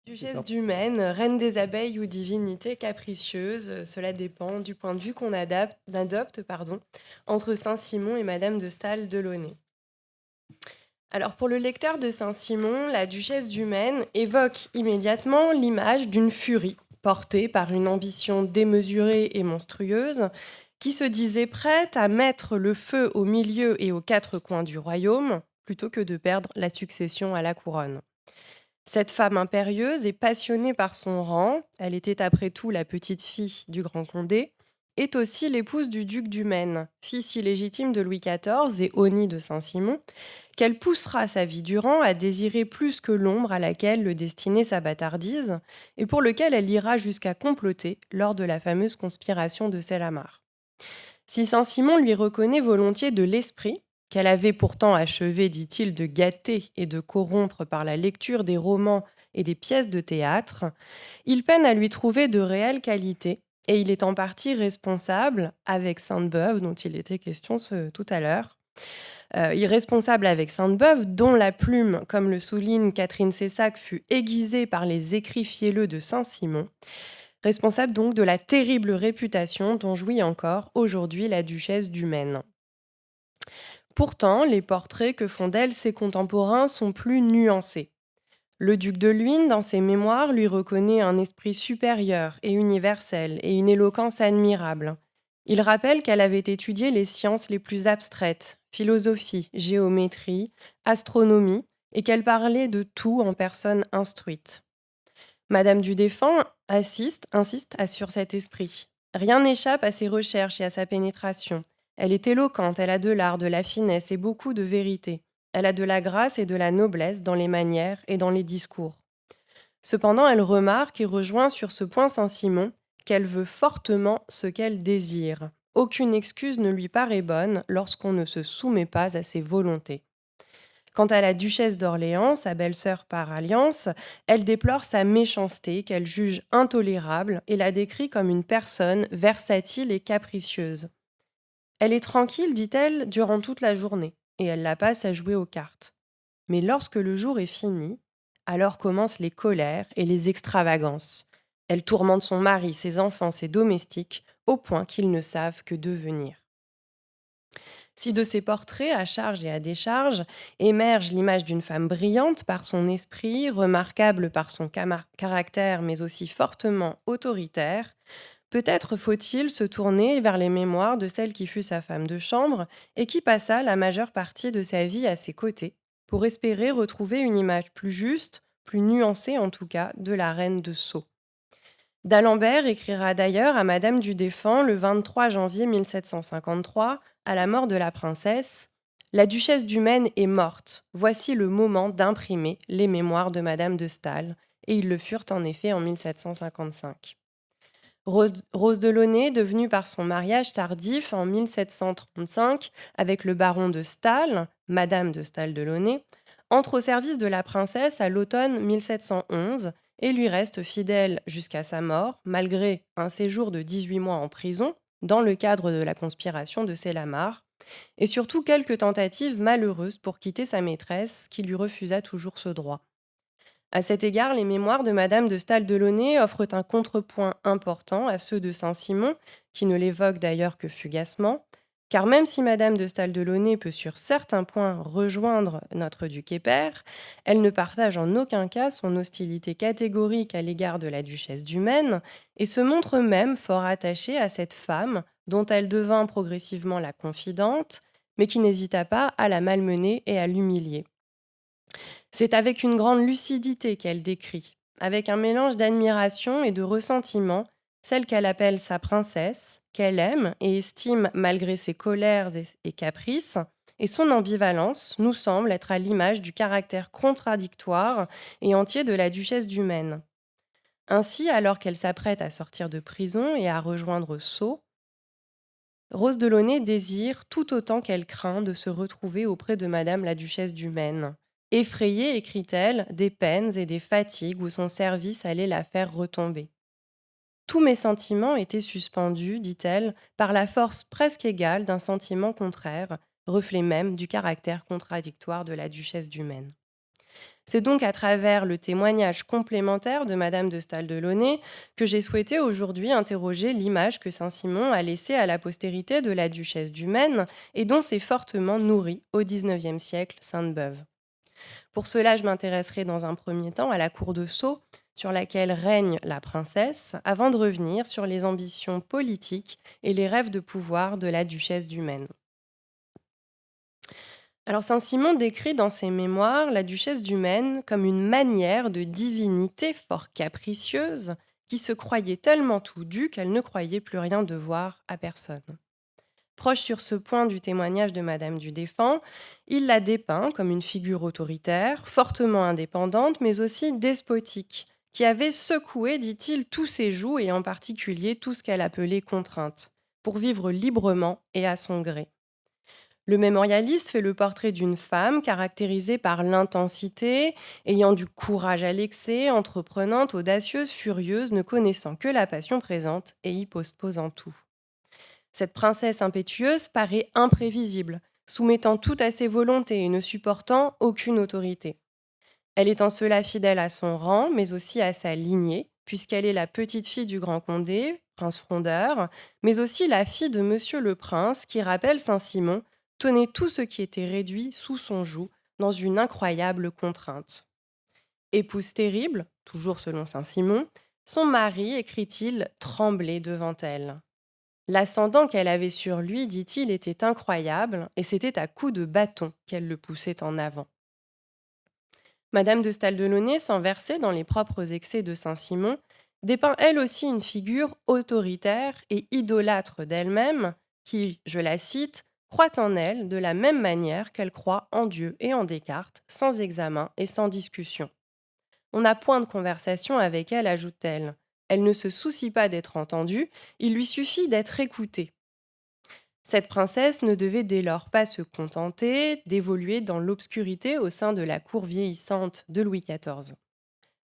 C'est Duchesse ça. du Maine, reine des abeilles ou divinité capricieuse, cela dépend du point de vue qu'on adopte entre Saint-Simon et Madame de Staël de Launay. Alors pour le lecteur de Saint-Simon, la duchesse du Maine évoque immédiatement l'image d'une furie portée par une ambition démesurée et monstrueuse qui se disait prête à mettre le feu au milieu et aux quatre coins du royaume plutôt que de perdre la succession à la couronne. Cette femme impérieuse et passionnée par son rang, elle était après tout la petite fille du grand Condé, est aussi l'épouse du duc du Maine, fils illégitime de Louis XIV et honni de Saint-Simon, qu'elle poussera sa vie durant à désirer plus que l'ombre à laquelle le destiné s'abattardise, et pour lequel elle ira jusqu'à comploter lors de la fameuse conspiration de Sellamar. Si Saint-Simon lui reconnaît volontiers de l'esprit, qu'elle avait pourtant achevé, dit-il, de gâter et de corrompre par la lecture des romans et des pièces de théâtre, il peine à lui trouver de réelles qualités, et il est en partie responsable, avec Sainte-Beuve, dont il était question tout à l'heure, irresponsable avec Sainte-Beuve, dont la plume, comme le souligne Catherine Cessac, fut aiguisée par les écrits fielleux de Saint-Simon, responsable donc de la terrible réputation dont jouit encore aujourd'hui la duchesse du Maine. Pourtant, les portraits que font d'elle ses contemporains sont plus nuancés. Le duc de Luynes, dans ses mémoires, lui reconnaît un esprit supérieur et universel et une éloquence admirable. Il rappelle qu'elle avait étudié les sciences les plus abstraites, philosophie, géométrie, astronomie, et qu'elle parlait de tout en personne instruite. Madame du Deffand insiste sur cet esprit. Rien n'échappe à ses recherches et à sa pénétration. Elle est éloquente, elle a de l'art, de la finesse et beaucoup de vérité. Elle a de la grâce et de la noblesse dans les manières et dans les discours. Cependant, elle remarque et rejoint sur ce point Saint-Simon qu'elle veut fortement ce qu'elle désire. Aucune excuse ne lui paraît bonne lorsqu'on ne se soumet pas à ses volontés. Quant à la duchesse d'Orléans, sa belle-sœur par alliance, elle déplore sa méchanceté qu'elle juge intolérable et la décrit comme une personne versatile et capricieuse. Elle est tranquille, dit-elle, durant toute la journée, et elle la passe à jouer aux cartes. Mais lorsque le jour est fini, alors commencent les colères et les extravagances. Elle tourmente son mari, ses enfants, ses domestiques, au point qu'ils ne savent que devenir. Si de ces portraits, à charge et à décharge, émerge l'image d'une femme brillante par son esprit, remarquable par son caractère, mais aussi fortement autoritaire, peut-être faut-il se tourner vers les mémoires de celle qui fut sa femme de chambre et qui passa la majeure partie de sa vie à ses côtés, pour espérer retrouver une image plus juste, plus nuancée en tout cas, de la reine de Sceaux. D'Alembert écrira d'ailleurs à Madame du Deffand le 23 janvier 1753, à la mort de la princesse: La duchesse du Maine est morte. Voici le moment d'imprimer les mémoires de Madame de Staël. Et ils le furent en effet en 1755. Rose de Launay, devenue par son mariage tardif en 1735 avec le baron de Staël, Madame de Staël de Launay, entre au service de la princesse à l'automne 1711 et lui reste fidèle jusqu'à sa mort, malgré un séjour de 18 mois en prison, dans le cadre de la conspiration de Sellamar, et surtout quelques tentatives malheureuses pour quitter sa maîtresse, qui lui refusa toujours ce droit. À cet égard, les mémoires de Madame de Staël de Launay offrent un contrepoint important à ceux de Saint-Simon, qui ne l'évoquent d'ailleurs que fugacement, car même si Madame de Staël de Launay peut sur certains points rejoindre notre duc et père, elle ne partage en aucun cas son hostilité catégorique à l'égard de la duchesse du Maine et se montre même fort attachée à cette femme dont elle devint progressivement la confidente, mais qui n'hésita pas à la malmener et à l'humilier. C'est avec une grande lucidité qu'elle décrit, avec un mélange d'admiration et de ressentiment, celle qu'elle appelle sa princesse, qu'elle aime et estime malgré ses colères et caprices, et son ambivalence nous semble être à l'image du caractère contradictoire et entier de la duchesse du Maine. Ainsi, alors qu'elle s'apprête à sortir de prison et à rejoindre Sceaux, Rose de Launay désire, tout autant qu'elle craint, de se retrouver auprès de Madame la duchesse du Maine. Effrayée, écrit-elle, des peines et des fatigues où son service allait la faire retomber. Tous mes sentiments étaient suspendus, dit-elle, par la force presque égale d'un sentiment contraire, reflet même du caractère contradictoire de la duchesse du Maine. C'est donc à travers le témoignage complémentaire de Madame de Staël-Delaunay que j'ai souhaité aujourd'hui interroger l'image que Saint-Simon a laissée à la postérité de la duchesse du Maine et dont s'est fortement nourrie au XIXe siècle Sainte-Beuve. Pour cela, je m'intéresserai dans un premier temps à la cour de Sceaux, sur laquelle règne la princesse, avant de revenir sur les ambitions politiques et les rêves de pouvoir de la duchesse du Maine. Alors Saint-Simon décrit dans ses mémoires la duchesse du Maine comme une manière de divinité fort capricieuse qui se croyait tellement tout due qu'elle ne croyait plus rien devoir à personne. Proche sur ce point du témoignage de Madame du Deffand, il la dépeint comme une figure autoritaire, fortement indépendante, mais aussi despotique, qui avait secoué, dit-il, tous ses jougs et en particulier tout ce qu'elle appelait contrainte, pour vivre librement et à son gré. Le mémorialiste fait le portrait d'une femme caractérisée par l'intensité, ayant du courage à l'excès, entreprenante, audacieuse, furieuse, ne connaissant que la passion présente et y posposant tout. Cette princesse impétueuse paraît imprévisible, soumettant tout à ses volontés et ne supportant aucune autorité. Elle est en cela fidèle à son rang, mais aussi à sa lignée, puisqu'elle est la petite fille du grand Condé, prince frondeur, mais aussi la fille de Monsieur le Prince, qui rappelle Saint-Simon, tenait tout ce qui était réduit sous son joug, dans une incroyable contrainte. Épouse terrible, toujours selon Saint-Simon, son mari, écrit-il, tremblait devant elle. L'ascendant qu'elle avait sur lui, dit-il, était incroyable, et c'était à coups de bâton qu'elle le poussait en avant. Madame de Staël-Delaunay, sans verser dans les propres excès de Saint-Simon, dépeint elle aussi une figure autoritaire et idolâtre d'elle-même, qui, je la cite, croit en elle de la même manière qu'elle croit en Dieu et en Descartes, sans examen et sans discussion. On n'a point de conversation avec elle, ajoute-t-elle. Elle ne se soucie pas d'être entendue, il lui suffit d'être écoutée. Cette princesse ne devait dès lors pas se contenter d'évoluer dans l'obscurité au sein de la cour vieillissante de Louis XIV.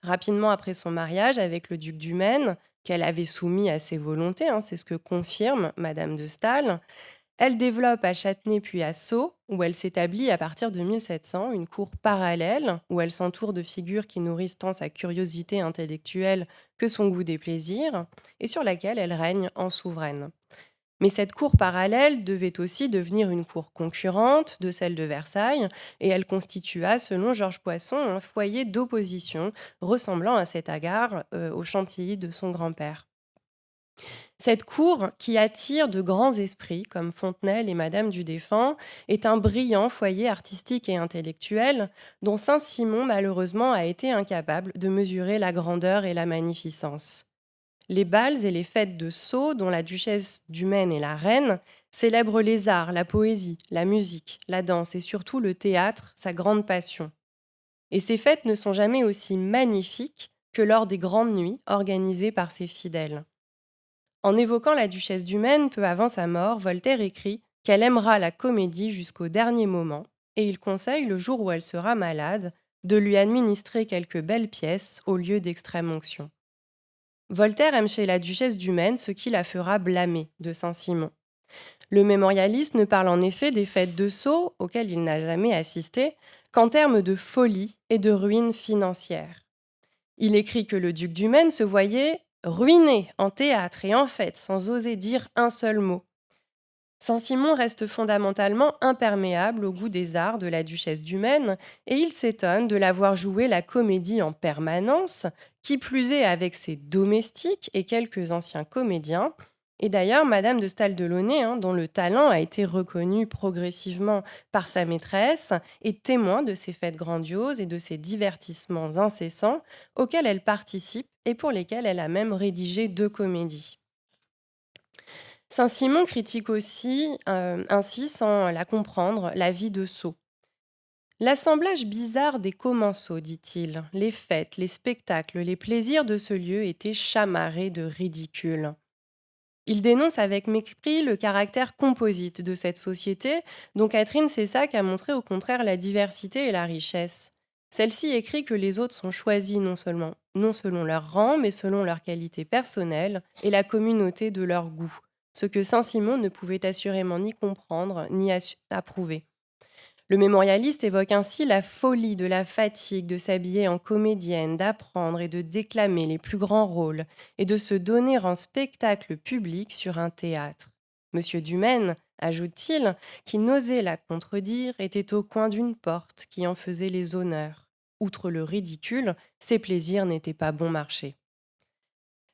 Rapidement après son mariage avec le duc du Maine, qu'elle avait soumis à ses volontés, c'est ce que confirme Madame de Staël, elle développe à Châtenay puis à Sceaux, où elle s'établit à partir de 1700, une cour parallèle, où elle s'entoure de figures qui nourrissent tant sa curiosité intellectuelle que son goût des plaisirs, et sur laquelle elle règne en souveraine. Mais cette cour parallèle devait aussi devenir une cour concurrente de celle de Versailles, et elle constitua, selon Georges Poisson, un foyer d'opposition ressemblant à cet hagard au Chantilly de son grand-père. Cette cour, qui attire de grands esprits comme Fontenelle et Madame du Deffand, est un brillant foyer artistique et intellectuel dont Saint-Simon, malheureusement, a été incapable de mesurer la grandeur et la magnificence. Les bals et les fêtes de Sceaux, dont la duchesse du Maine est la reine, célèbrent les arts, la poésie, la musique, la danse et surtout le théâtre, sa grande passion. Et ces fêtes ne sont jamais aussi magnifiques que lors des grandes nuits organisées par ses fidèles. En évoquant la duchesse du Maine peu avant sa mort, Voltaire écrit qu'elle aimera la comédie jusqu'au dernier moment et il conseille, le jour où elle sera malade, de lui administrer quelques belles pièces au lieu d'extrême onction. Voltaire aime chez la duchesse du Maine ce qui la fera blâmer de Saint-Simon. Le mémorialiste ne parle en effet des fêtes de Sceaux, auxquelles il n'a jamais assisté, qu'en termes de folie et de ruine financière. Il écrit que le duc du Maine se voyait ruiné en théâtre et en fête sans oser dire un seul mot. Saint-Simon reste fondamentalement imperméable au goût des arts de la duchesse du Maine et il s'étonne de la voir jouer la comédie en permanence, qui plus est avec ses domestiques et quelques anciens comédiens. Et d'ailleurs, Madame de Staël-Delaunay, dont le talent a été reconnu progressivement par sa maîtresse, est témoin de ces fêtes grandioses et de ces divertissements incessants auxquels elle participe et pour lesquels elle a même rédigé 2 comédies. Saint-Simon critique aussi, ainsi sans la comprendre, la vie de Sceaux. L'assemblage bizarre des commensaux, dit-il, les fêtes, les spectacles, les plaisirs de ce lieu étaient chamarrés de ridicule. Il dénonce avec mépris le caractère composite de cette société, dont Catherine Cessac a montré au contraire la diversité et la richesse. Celle-ci écrit que les autres sont choisis non selon leur rang, mais selon leur qualité personnelle et la communauté de leur goût, ce que Saint-Simon ne pouvait assurément ni comprendre ni approuver. Le mémorialiste évoque ainsi la folie de la fatigue de s'habiller en comédienne, d'apprendre et de déclamer les plus grands rôles, et de se donner en spectacle public sur un théâtre. Monsieur Dumaine, ajoute-t-il, qui n'osait la contredire, était au coin d'une porte qui en faisait les honneurs. Outre le ridicule, ses plaisirs n'étaient pas bon marché.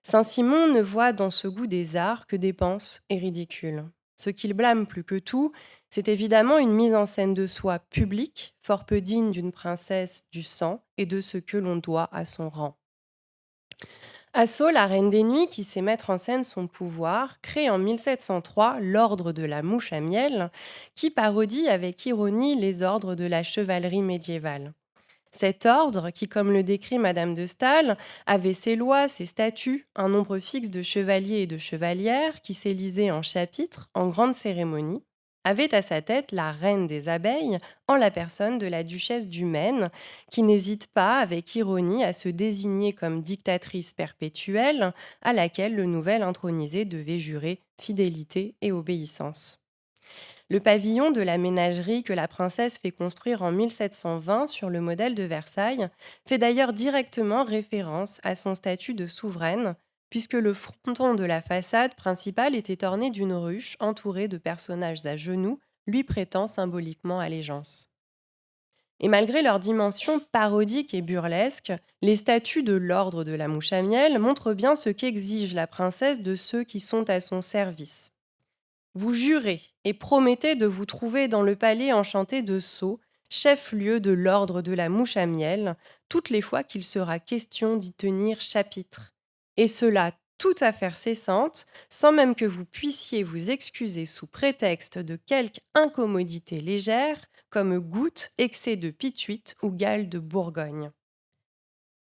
Saint-Simon ne voit dans ce goût des arts que dépenses et ridicule. Ce qu'il blâme plus que tout, c'est évidemment une mise en scène de soi publique, fort peu digne d'une princesse du sang et de ce que l'on doit à son rang. Asso, la reine des nuits, qui sait mettre en scène son pouvoir, crée en 1703 l'ordre de la mouche à miel, qui parodie avec ironie les ordres de la chevalerie médiévale. Cet ordre, qui, comme le décrit Madame de Staël, avait ses lois, ses statuts, un nombre fixe de chevaliers et de chevalières qui s'élisaient en chapitres, en grandes cérémonies, avait à sa tête la reine des abeilles, en la personne de la duchesse du Maine, qui n'hésite pas, avec ironie, à se désigner comme dictatrice perpétuelle, à laquelle le nouvel intronisé devait jurer fidélité et obéissance. Le pavillon de la ménagerie que la princesse fait construire en 1720 sur le modèle de Versailles fait d'ailleurs directement référence à son statut de souveraine, puisque le fronton de la façade principale était orné d'une ruche entourée de personnages à genoux, lui prêtant symboliquement allégeance. Et malgré leur dimension parodique et burlesque, les statues de l'ordre de la mouche à miel montrent bien ce qu'exige la princesse de ceux qui sont à son service. Vous jurez et promettez de vous trouver dans le palais enchanté de Sceaux, chef-lieu de l'ordre de la mouche à miel, toutes les fois qu'il sera question d'y tenir chapitre. Et cela toute affaire cessante, sans même que vous puissiez vous excuser sous prétexte de quelque incommodité légère, comme goutte, excès de pituite ou gale de Bourgogne.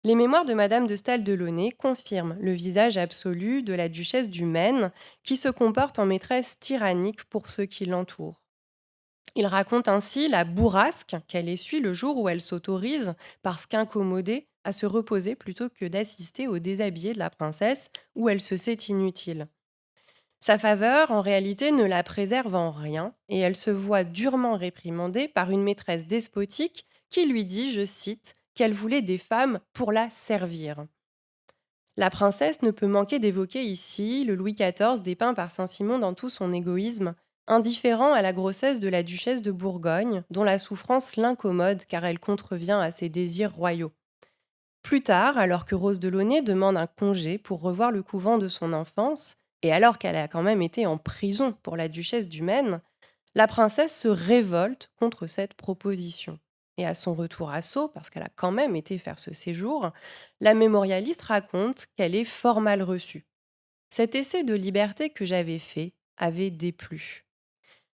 Les mémoires de Madame de Staël-Delaunay confirment le visage absolu de la duchesse du Maine, qui se comporte en maîtresse tyrannique pour ceux qui l'entourent. Il raconte ainsi la bourrasque qu'elle essuie le jour où elle s'autorise, parce qu'incommodée, à se reposer plutôt que d'assister au déshabillé de la princesse, où elle se sait inutile. Sa faveur, en réalité, ne la préserve en rien, et elle se voit durement réprimandée par une maîtresse despotique qui lui dit, je cite, qu'elle voulait des femmes pour la servir. La princesse ne peut manquer d'évoquer ici le Louis XIV dépeint par Saint-Simon dans tout son égoïsme, indifférent à la grossesse de la duchesse de Bourgogne, dont la souffrance l'incommode car elle contrevient à ses désirs royaux. Plus tard, alors que Rose de Launay demande un congé pour revoir le couvent de son enfance, et alors qu'elle a quand même été en prison pour la duchesse du Maine, la princesse se révolte contre cette proposition. Et à son retour à Sceaux, parce qu'elle a quand même été faire ce séjour, la mémorialiste raconte qu'elle est fort mal reçue. Cet essai de liberté que j'avais fait avait déplu.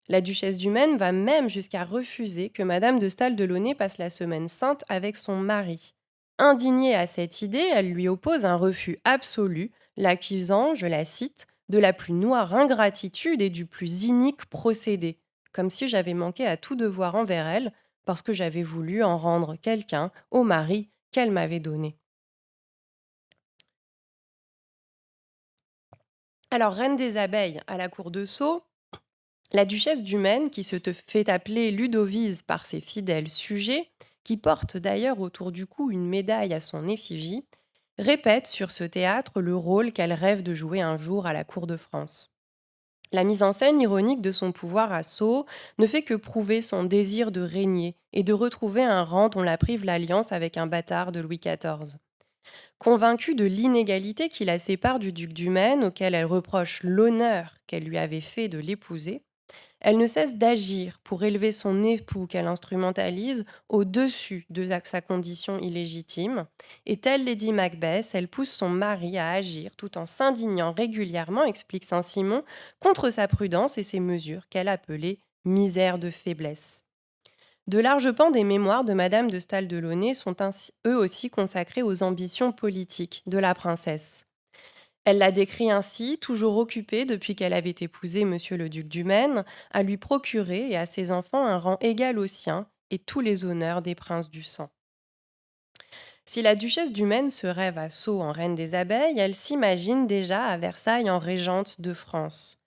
La duchesse du Maine va même jusqu'à refuser que Madame de Staël-Delaunay passe la semaine sainte avec son mari. Indignée à cette idée, elle lui oppose un refus absolu, l'accusant, je la cite, de la plus noire ingratitude et du plus inique procédé, comme si j'avais manqué à tout devoir envers elle, parce que j'avais voulu en rendre quelqu'un au mari qu'elle m'avait donné. Alors, reine des abeilles à la cour de Sceaux, la duchesse du Maine, qui se fait appeler Ludovise par ses fidèles sujets, qui porte d'ailleurs autour du cou une médaille à son effigie, répète sur ce théâtre le rôle qu'elle rêve de jouer un jour à la cour de France. La mise en scène ironique de son pouvoir à Sceaux ne fait que prouver son désir de régner et de retrouver un rang dont la prive l'alliance avec un bâtard de Louis XIV. Convaincue de l'inégalité qui la sépare du duc du Maine, auquel elle reproche l'honneur qu'elle lui avait fait de l'épouser, elle ne cesse d'agir pour élever son époux qu'elle instrumentalise au-dessus de sa condition illégitime. Et telle Lady Macbeth, elle pousse son mari à agir tout en s'indignant régulièrement, explique Saint-Simon, contre sa prudence et ses mesures qu'elle appelait « misère de faiblesse ». De larges pans des mémoires de Madame de Staël-Delaunay sont ainsi, eux aussi consacrés aux ambitions politiques de la princesse. Elle la décrit ainsi, toujours occupée depuis qu'elle avait épousé Monsieur le duc du Maine, à lui procurer et à ses enfants un rang égal au sien et tous les honneurs des princes du sang. Si la duchesse du Maine se rêve à Sceaux en reine des abeilles, elle s'imagine déjà à Versailles en régente de France.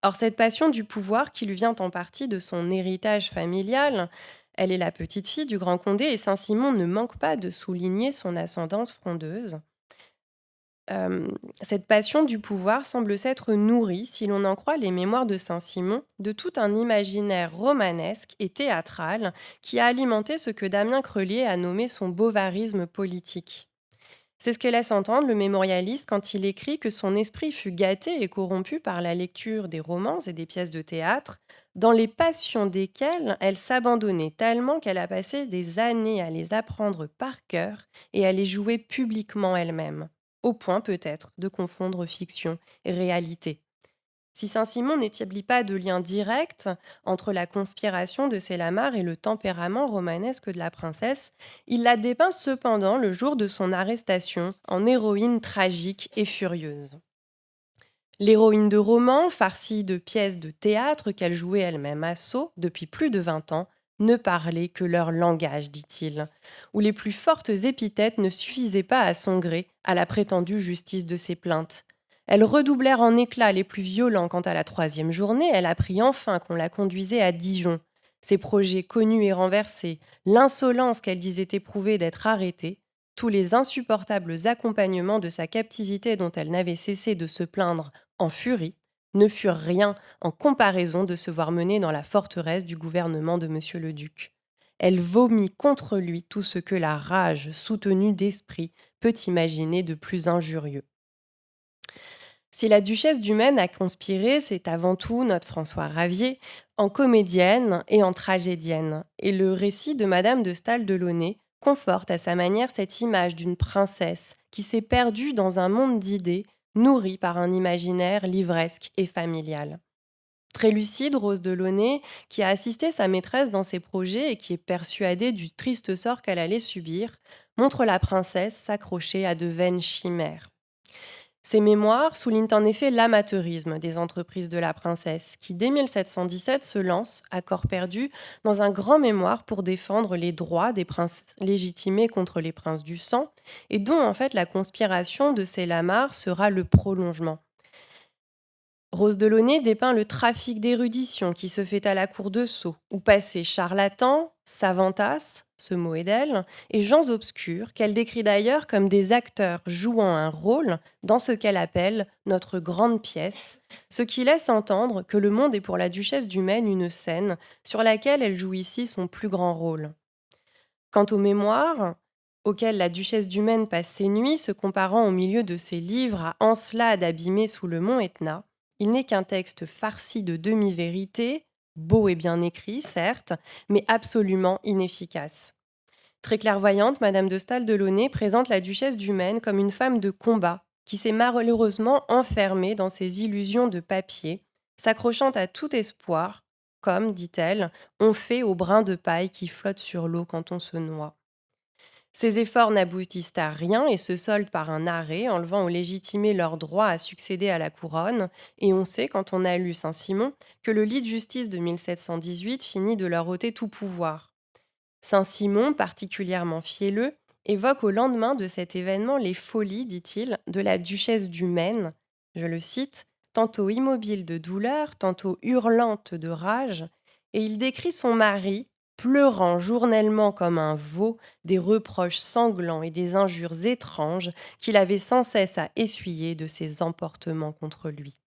Or, cette passion du pouvoir qui lui vient en partie de son héritage familial, elle est la petite fille du grand Condé et Saint-Simon ne manque pas de souligner son ascendance frondeuse. Cette passion du pouvoir semble s'être nourrie, si l'on en croit les mémoires de Saint-Simon, de tout un imaginaire romanesque et théâtral qui a alimenté ce que Damien Crelier a nommé son bovarisme politique. C'est ce que laisse entendre le mémorialiste quand il écrit que son esprit fut gâté et corrompu par la lecture des romans et des pièces de théâtre, dans les passions desquelles elle s'abandonnait tellement qu'elle a passé des années à les apprendre par cœur et à les jouer publiquement elle-même, au point peut-être de confondre fiction et réalité. Si Saint-Simon n'établit pas de lien direct entre la conspiration de Célamare et le tempérament romanesque de la princesse, il la dépeint cependant le jour de son arrestation en héroïne tragique et furieuse. L'héroïne de roman, farcie de pièces de théâtre qu'elle jouait elle-même à Sceaux depuis plus de 20 ans, ne parlait que leur langage, dit-il, où les plus fortes épithètes ne suffisaient pas à son gré à la prétendue justice de ses plaintes. Elles redoublèrent en éclats les plus violents quand à la 3e journée, elle apprit enfin qu'on la conduisait à Dijon. Ses projets connus et renversés, l'insolence qu'elle disait éprouver d'être arrêtée, tous les insupportables accompagnements de sa captivité dont elle n'avait cessé de se plaindre en furie, ne furent rien en comparaison de se voir mener dans la forteresse du gouvernement de Monsieur le Duc. Elle vomit contre lui tout ce que la rage soutenue d'esprit peut imaginer de plus injurieux. Si la duchesse du Maine a conspiré, c'est avant tout notre François Ravier, en comédienne et en tragédienne. Et le récit de Madame de Staël-Delaunay conforte à sa manière cette image d'une princesse qui s'est perdue dans un monde d'idées nourri par un imaginaire livresque et familial. Très lucide, Rose Delaunay, qui a assisté sa maîtresse dans ses projets et qui est persuadée du triste sort qu'elle allait subir, montre la princesse s'accrocher à de vaines chimères. Ces mémoires soulignent en effet l'amateurisme des entreprises de la princesse, qui dès 1717 se lance, à corps perdu, dans un grand mémoire pour défendre les droits des princes légitimés contre les princes du sang, et dont en fait la conspiration de Célamare sera le prolongement. Rose Delaunay dépeint le trafic d'érudition qui se fait à la cour de Sceaux, où passaient charlatans, savantasses, ce mot est d'elle, et gens obscurs, qu'elle décrit d'ailleurs comme des acteurs jouant un rôle dans ce qu'elle appelle notre grande pièce, ce qui laisse entendre que le monde est pour la duchesse du Maine une scène sur laquelle elle joue ici son plus grand rôle. Quant aux mémoires, auxquelles la duchesse du Maine passe ses nuits, se comparant au milieu de ses livres à Encelade abîmée sous le mont Etna, il n'est qu'un texte farci de demi-vérités, beau et bien écrit, certes, mais absolument inefficace. Très clairvoyante, Madame de Staël-Delaunay présente la duchesse du Maine comme une femme de combat qui s'est malheureusement enfermée dans ses illusions de papier, s'accrochant à tout espoir, comme, dit-elle, on fait au brin de paille qui flotte sur l'eau quand on se noie. Ces efforts n'aboutissent à rien et se soldent par un arrêt, enlevant aux légitimés leur droit à succéder à la couronne. Et on sait, quand on a lu Saint-Simon, que le lit de justice de 1718 finit de leur ôter tout pouvoir. Saint-Simon, particulièrement fielleux, évoque au lendemain de cet événement les folies, dit-il, de la duchesse du Maine, je le cite, tantôt immobile de douleur, tantôt hurlante de rage, et il décrit son mari, pleurant journellement comme un veau, des reproches sanglants et des injures étranges qu'il avait sans cesse à essuyer de ses emportements contre lui.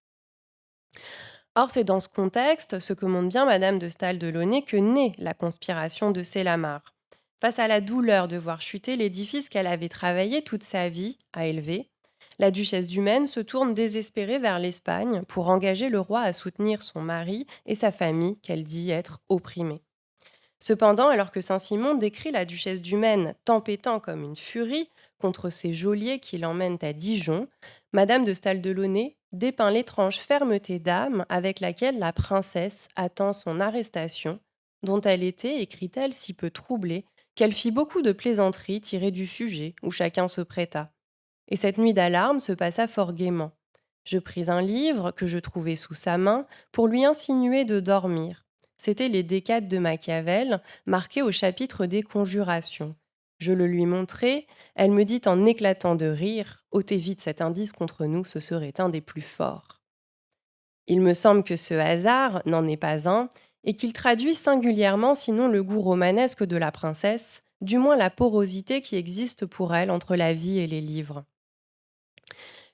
Or, c'est dans ce contexte, ce que montre bien Madame de Staël-Delaunay, que naît la conspiration de Célamare. Face à la douleur de voir chuter l'édifice qu'elle avait travaillé toute sa vie à élever, la duchesse du Maine se tourne désespérée vers l'Espagne pour engager le roi à soutenir son mari et sa famille qu'elle dit être opprimée. Cependant, alors que Saint-Simon décrit la duchesse du Maine tempêtant comme une furie contre ses geôliers qui l'emmènent à Dijon, Madame de Staël-Delaunay dépeint l'étrange fermeté d'âme avec laquelle la princesse attend son arrestation, dont elle était, écrit-elle, si peu troublée qu'elle fit beaucoup de plaisanteries tirées du sujet où chacun se prêta. Et cette nuit d'alarme se passa fort gaiement. Je pris un livre que je trouvai sous sa main pour lui insinuer de dormir. C'étaient les Décades de Machiavel, marqués au chapitre des Conjurations. Je le lui montrai, elle me dit en éclatant de rire « Ôtez vite cet indice contre nous, ce serait un des plus forts. » Il me semble que ce hasard n'en est pas un, et qu'il traduit singulièrement, sinon le goût romanesque de la princesse, du moins la porosité qui existe pour elle entre la vie et les livres.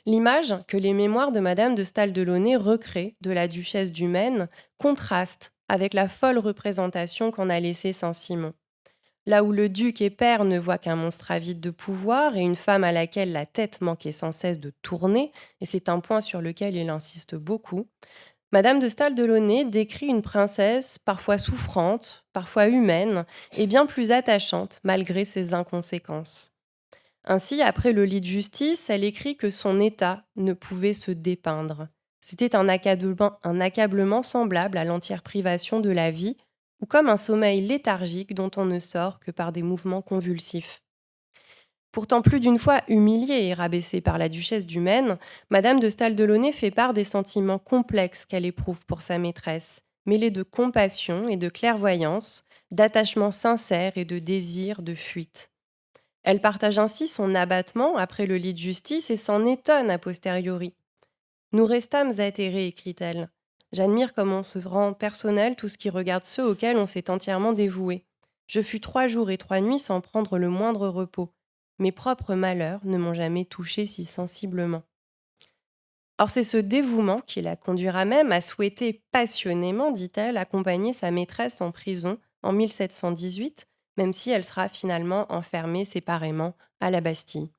L'image que les mémoires de Madame de Staël-Delaunay recréent de la duchesse du Maine contraste avec la folle représentation qu'en a laissée Saint-Simon. Là où le duc et père ne voient qu'un monstre avide de pouvoir et une femme à laquelle la tête manquait sans cesse de tourner, et c'est un point sur lequel il insiste beaucoup, Madame de Staël-Delaunay décrit une princesse parfois souffrante, parfois humaine et bien plus attachante malgré ses inconséquences. Ainsi, après le lit de justice, elle écrit que son état ne pouvait se dépeindre. C'était un accablement semblable à l'entière privation de la vie ou comme un sommeil léthargique dont on ne sort que par des mouvements convulsifs. Pourtant plus d'une fois humiliée et rabaissée par la duchesse du Maine, Madame de Staël-Delaunay fait part des sentiments complexes qu'elle éprouve pour sa maîtresse, mêlés de compassion et de clairvoyance, d'attachement sincère et de désir de fuite. Elle partage ainsi son abattement après le lit de justice et s'en étonne a posteriori. Nous restâmes atterrés, écrit-elle. J'admire comment se rend personnel tout ce qui regarde ceux auxquels on s'est entièrement dévoué. Je fus 3 jours et 3 nuits sans prendre le moindre repos. Mes propres malheurs ne m'ont jamais touchée si sensiblement. Or, c'est ce dévouement qui la conduira même à souhaiter passionnément, dit-elle, accompagner sa maîtresse en prison en 1718, même si elle sera finalement enfermée séparément à la Bastille.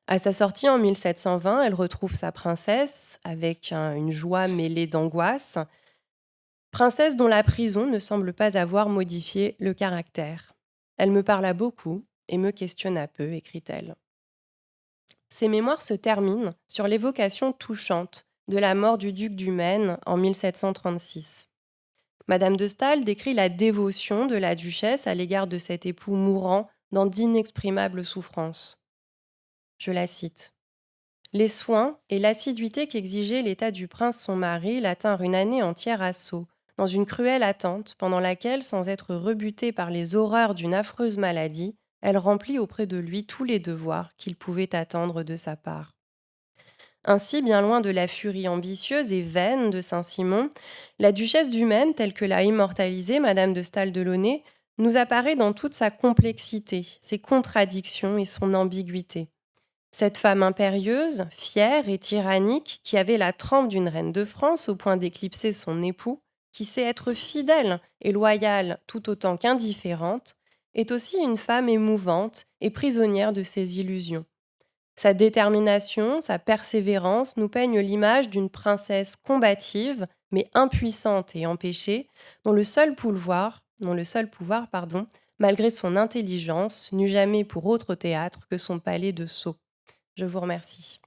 À sa sortie en 1720, elle retrouve sa princesse avec une joie mêlée d'angoisse, princesse dont la prison ne semble pas avoir modifié le caractère. Elle me parla beaucoup et me questionna peu, écrit-elle. Ses mémoires se terminent sur l'évocation touchante de la mort du duc du Maine en 1736. Madame de Staël décrit la dévotion de la duchesse à l'égard de cet époux mourant dans d'inexprimables souffrances. Je la cite. « Les soins et l'assiduité qu'exigeait l'état du prince son mari la tinrent une année entière à Sceaux, dans une cruelle attente pendant laquelle, sans être rebutée par les horreurs d'une affreuse maladie, elle remplit auprès de lui tous les devoirs qu'il pouvait attendre de sa part. » Ainsi, bien loin de la furie ambitieuse et vaine de Saint-Simon, la duchesse du Maine, telle que l'a immortalisée Madame de Staël-Delaunay, nous apparaît dans toute sa complexité, ses contradictions et son ambiguïté. Cette femme impérieuse, fière et tyrannique, qui avait la trempe d'une reine de France au point d'éclipser son époux, qui sait être fidèle et loyale tout autant qu'indifférente, est aussi une femme émouvante et prisonnière de ses illusions. Sa détermination, sa persévérance nous peignent l'image d'une princesse combative, mais impuissante et empêchée, dont le seul pouvoir, malgré son intelligence, n'eut jamais pour autre théâtre que son palais de Sceaux. Je vous remercie.